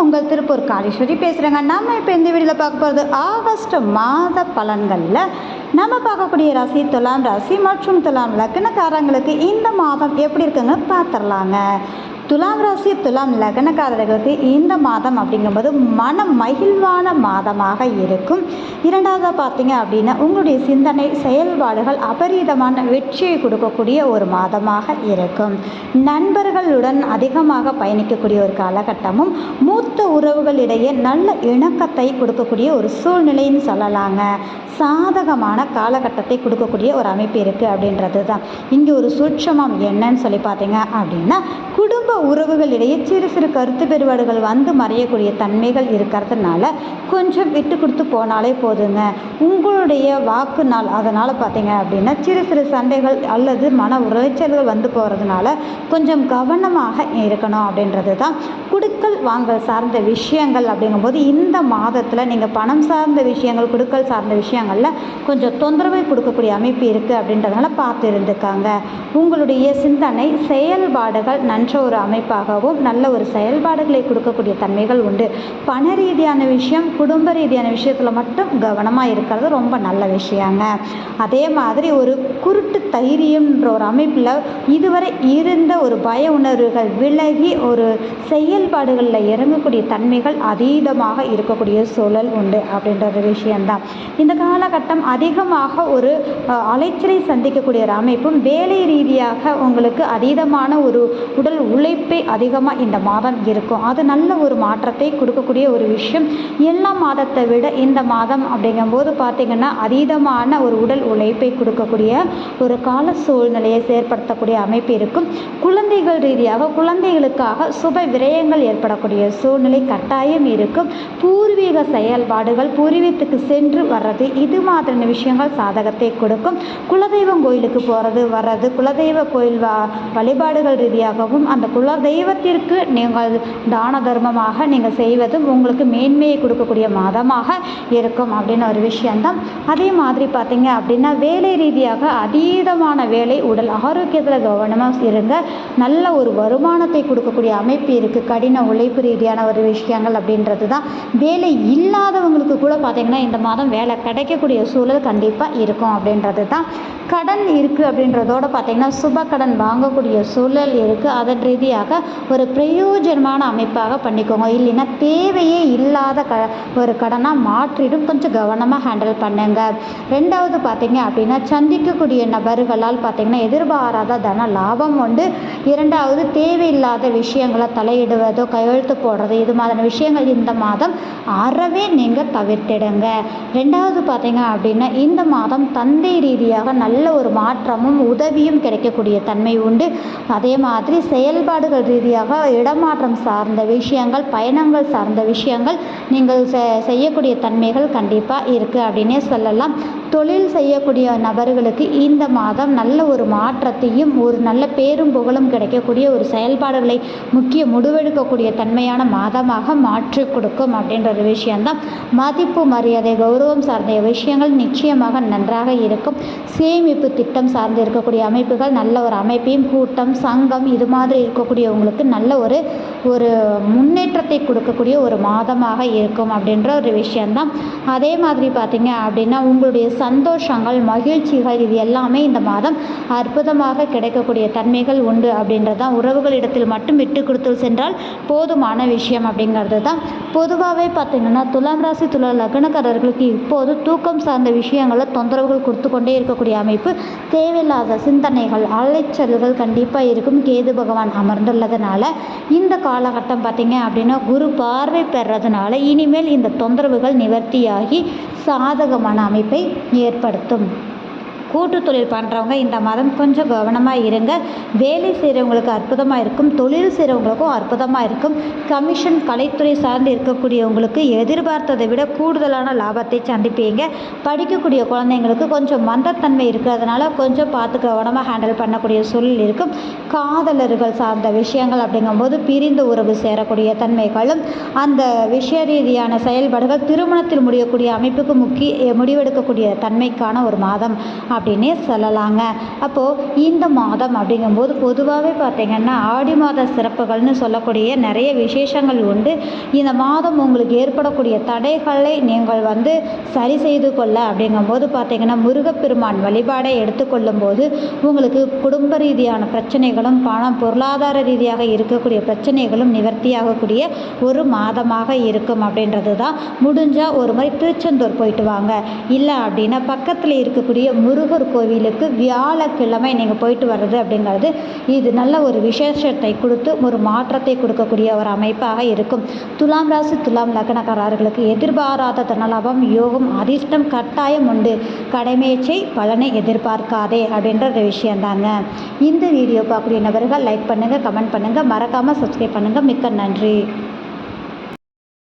உங்கள் திருப்பூர் காளீஸ்வரி பேசுகிறேங்க. நம்ம இப்போ இந்த வீடியோவில் பார்க்க போகிறது ஆகஸ்ட் மாத பலன்களில் நம்ம பார்க்கக்கூடிய ராசி துலாம் ராசி மற்றும் துலாம் லக்னக்காரங்களுக்கு இந்த மாதம் எப்படி இருக்குன்னு பார்த்துடலாங்க. துலாம் ராசி துலாம் லக்னக்காரர்களுக்கு இந்த மாதம் அப்படிங்கும்போது மன மகிழ்வான மாதமாக இருக்கும். இரண்டாவதாக பார்த்தீங்க அப்படின்னா உங்களுடைய சிந்தனை செயல்பாடுகள் அபரீதமான வெற்றியை கொடுக்கக்கூடிய ஒரு மாதமாக இருக்கும். நண்பர்களுடன் அதிகமாக பயணிக்கக்கூடிய ஒரு காலகட்டமும் மூத்த உறவுகளிடையே நல்ல இணக்கத்தை கொடுக்கக்கூடிய ஒரு சூழ்நிலைன்னு சொல்லலாங்க. சாதகமான காலகட்டத்தை கொடுக்கக்கூடிய ஒரு அமைப்பு இருக்குது அப்படின்றது தான் இங்கே ஒரு சூட்சமம். என்னன்னு சொல்லி பார்த்தீங்க அப்படின்னா குடும்ப உறவுகளிடையே சிறு சிறு கருத்து வேறுபாடுகள் வந்து மறையக்கூடிய தன்மைகள் இருக்கிறதுனால கொஞ்சம் விட்டு கொடுத்து போனாலே போதுங்க. உங்களுடைய வாக்கு நாள் அதனால் பார்த்தீங்க அப்படின்னா சிறு சிறு சண்டைகள் அல்லது மன உளைச்சல்கள் வந்து போகிறதுனால கொஞ்சம் கவனமாக இருக்கணும் அப்படின்றது தான். குடுக்கல் வாங்கல் சார்ந்த விஷயங்கள் அப்படிங்கும்போது இந்த மாதத்தில் நீங்கள் பணம் சார்ந்த விஷயங்கள் குடுக்கல் சார்ந்த விஷயங்களில் கொஞ்சம் தொந்தரவை கொடுக்கக்கூடிய அமைப்பு இருக்குது அப்படின்றதுனால பார்த்து இருந்துக்காங்க. உங்களுடைய சிந்தனை செயல்பாடுகள் நன்ற ஒரு அமைப்பாகவும் நல்ல ஒரு செயல்பாடுகளை கொடுக்கக்கூடிய தன்மைகள் உண்டு. பண ரீதியான விஷயம் குடும்ப ரீதியான விஷயத்தில் மட்டும் கவனமாக இருக்கிறது ரொம்ப நல்ல விஷயங்க. அதே மாதிரி ஒரு குருட்டு தைரியம்ன்ற ஒரு அமைப்பில் இதுவரை இருந்த ஒரு பய உணர்வுகள் விலகி ஒரு செயல்பாடுகளில் இறங்கக்கூடிய தன்மைகள் அதீதமாக இருக்கக்கூடிய சூழல் உண்டு அப்படின்ற ஒரு விஷயம்தான். இந்த காலகட்டம் அதிகமாக ஒரு அலைச்சலை சந்திக்கக்கூடிய ஒரு அமைப்பும் வேலை ரீதியாக உங்களுக்கு அதீதமான ஒரு உடல் உழைப்பை அதிகமாக இந்த மாதம் இருக்கும். அது நல்ல ஒரு மாற்றத்தை கொடுக்கக்கூடிய ஒரு விஷயம். எல்லா மாதத்தை விட இந்த மாதம் அப்படிங்கும்போது பார்த்திங்கன்னா அதீதமான ஒரு உடல் உழைப்பை கொடுக்கக்கூடிய ஒரு கால சூழ்நிலையை ஏற்படுத்தக்கூடிய அமைப்பு இருக்கும். குழந்தைகள் ரீதியாக குழந்தைகளுக்காக சுப விரயங்கள் ஏற்படக்கூடிய சூழ்நிலை கட்டாயம் இருக்கும். பூர்வீக செயல்பாடுகள் பூர்வீகத்துக்கு சென்று வர்றது இது மாதிரியான விஷயங்கள் சாதகத்தை கொடுக்கும். குலதெய்வம் கோயிலுக்கு போகிறது வர்றது குலதெய்வ கோயில் வழிபாடுகள் ரீதியாகவும் அந்த குலதெய்வத்திற்கு நீங்கள் தான தர்மமாக நீங்கள் செய்வதும் உங்களுக்கு மேன்மையை கொடுக்கக்கூடிய மாதமாக இருக்கும் அப்படின்னு ஒரு விஷயம்தான். அதே மாதிரி பார்த்தீங்க அப்படின்னா வேலை ரீதியாக அதீதமான வேலை உடல் ஆரோக்கியத்தில் கவனமாக இருங்க. நல்ல ஒரு வருமானத்தை கொடுக்கக்கூடிய அமைப்பு இருக்குது. கடின உழைப்பு ரீதியான ஒரு விஷயங்கள் அப்படின்றது தான். வேலை இல்லாதவங்களுக்கு கூட பார்த்திங்கன்னா இந்த மாதம் வேலை கிடைக்கக்கூடிய சூழல் கண்டிப்பாக இருக்கும் அப்படின்றது தான். கடன் இருக்குது அப்படின்றதோட பார்த்திங்கன்னா சுப கடன் வாங்கக்கூடிய சூழல் இருக்குது. அதன் ரீதியாக ஒரு பிரயோஜனமான அமைப்பாக பண்ணிக்கோங்க. இல்லைன்னா தேவையே இல்லாத ஒரு கடனாக மாற்றிடும். கொஞ்சம் கவனமாக ஹேண்டில் பண்ணுங்க. ரெண்டாவது பார்த்திங்க அப்படின்னா சந்திக்கக்கூடிய நபர்களால் பார்த்திங்கன்னா எதிர்பாராத தன லாபம் உண்டு. இரண்டாவது தேவையில்லாத விஷயங்களை தலையிடுவதோ கையெழுத்து போடுறது இது மாதிரியான விஷயங்கள் இந்த மாதம் அறவே நீங்கள் தவிர்த்திடுங்க. ரெண்டாவது பார்த்திங்க அப்படின்னா இந்த மாதம் தந்தை ரீதியாக நல்ல ஒரு மாற்றமும் உதவியும் கிடைக்கக்கூடிய தன்மை உண்டு. அதே மாதிரி செயல்பாடுகள் ரீதியாக இடமாற்றம் சார்ந்த விஷயங்கள் பயணங்கள் சார்ந்த விஷயங்கள் நீங்கள் செய்யக்கூடிய தன்மைகள் கண்டிப்பாக இருக்குது அப்படின்னே சொல்லலாம். தொழில் செய்யக்கூடிய நபர்களுக்கு இந்த மாதம் நல்ல ஒரு மாற்றத்தையும் ஒரு நல்ல பேரும் புகழும் கிடைக்கக்கூடிய ஒரு செயல்பாடுகளை முக்கிய முடிவெடுக்கக்கூடிய தன்மையான மாதமாக மாற்றி கொடுக்கும் அப்படின்ற ஒரு விஷயம்தான். மதிப்பு மரியாதை கௌரவம் சார்ந்த விஷயங்கள் நிச்சயமாக நன்றாக இருக்கும். சேமிப்பு திட்டம் சார்ந்து இருக்கக்கூடிய அமைப்புகள் நல்ல ஒரு அமைப்பையும் கூட்டம் சங்கம் இது மாதிரி இருக்கக்கூடியவங்களுக்கு நல்ல ஒரு முன்னேற்றத்தை கொடுக்கக்கூடிய ஒரு மாதமாக இருக்கும் அப்படின்ற ஒரு விஷயம்தான். அதே மாதிரி பார்த்தீங்க அப்படின்னா உங்களுடைய சந்தோஷங்கள் மகிழ்ச்சிகள் இது எல்லாமே இந்த மாதம் அற்புதமாக கிடைக்கக்கூடிய தன்மைகள் உண்டு அப்படின்றது தான். உறவுகளிடத்தில் மட்டும் விட்டு கொடுத்து சென்றால் போதுமான விஷயம் அப்படிங்கிறது தான். பொதுவாகவே பார்த்தீங்கன்னா துலாம் ராசி துலாம் லக்னக்காரர்களுக்கு இப்போது தூக்கம் சார்ந்த விஷயங்களில் தொந்தரவுகள் கொடுத்து கொண்டே இருக்கக்கூடிய அமைப்பு. தேவையில்லாத சிந்தனைகள் அலைச்சல்கள் கண்டிப்பாக இருக்கும். கேது பகவான் அமர்ந்துள்ளதுனால இந்த காலகட்டம் பார்த்தீங்க அப்படின்னா குரு பார்வை பெறதுனால இனிமேல் இந்த தொந்தரவுகள் நிவர்த்தியாகி சாதகமான அமைப்பை ஏற்படுத்தும். கூட்டு தொழில் பண்ணுறவங்க இந்த மாதம் கொஞ்சம் கவனமாக இருங்க. வேலை செய்கிறவங்களுக்கு அற்புதமாக இருக்கும். தொழில் செய்கிறவங்களுக்கும் அற்புதமாக இருக்கும். கமிஷன் கலைத்துறை சார்ந்து இருக்கக்கூடியவங்களுக்கு எதிர்பார்த்ததை விட கூடுதலான லாபத்தை சந்திப்பீங்க. படிக்கக்கூடிய குழந்தைங்களுக்கு கொஞ்சம் மந்தத்தன்மை இருக்கிறதுனால கொஞ்சம் பார்த்து கவனமாக ஹேண்டில் பண்ணக்கூடிய சூழல் இருக்கும். காதலர்கள் சார்ந்த விஷயங்கள் அப்படிங்கும்போது பிரிந்து உறவு சேரக்கூடிய தன்மைகளும் அந்த விஷய ரீதியான செயல்பாடுகள் திருமணத்தில் முடியக்கூடிய அமைப்புக்கு முடிவெடுக்கக்கூடிய தன்மைக்கான ஒரு மாதம் அப்படின்னே சொல்லலாங்க. அப்போது இந்த மாதம் அப்படிங்கும்போது பொதுவாகவே பார்த்திங்கன்னா ஆடி மாத சிறப்புகள்னு சொல்லக்கூடிய நிறைய விசேஷங்கள் உண்டு. இந்த மாதம் உங்களுக்கு ஏற்படக்கூடிய தடைகளை நீங்கள் சரி செய்து கொள்ள அப்படிங்கும்போது பார்த்திங்கன்னா முருகப்பெருமான் வழிபாடை எடுத்துக்கொள்ளும் போது உங்களுக்கு குடும்ப ரீதியான பிரச்சனைகளும் பொருளாதார ரீதியாக இருக்கக்கூடிய பிரச்சனைகளும் நிவர்த்தியாகக்கூடிய ஒரு மாதமாக இருக்கும் அப்படின்றது தான். முடிஞ்சால் ஒரு மாதிரி திருச்செந்தூர் போயிட்டு வாங்க, இல்லை அப்படின்னா பக்கத்தில் இருக்கக்கூடிய முருகர் கோவிலுக்கு வியாழக்கிழமை நீங்கள் போயிட்டு வர்றது அப்படிங்கிறது இது நல்ல ஒரு விசேஷத்தை கொடுத்து ஒரு மாற்றத்தை கொடுக்கக்கூடிய ஒரு அமைப்பாக இருக்கும். துலாம் ராசி துலாம் லக்னக்காரர்களுக்கு எதிர்பாராத தனலாபம் யோகம் அதிர்ஷ்டம் கட்டாயம் உண்டு. கடமையை பலனை எதிர்பார்க்காதே அப்படின்ற ஒரு விஷயந்தாங்க. இந்த வீடியோ பார்க்கக்கூடிய நபர்கள் லைக் பண்ணுங்கள், கமெண்ட் பண்ணுங்கள், மறக்காமல் சப்ஸ்கிரைப் பண்ணுங்கள். மிக்க நன்றி.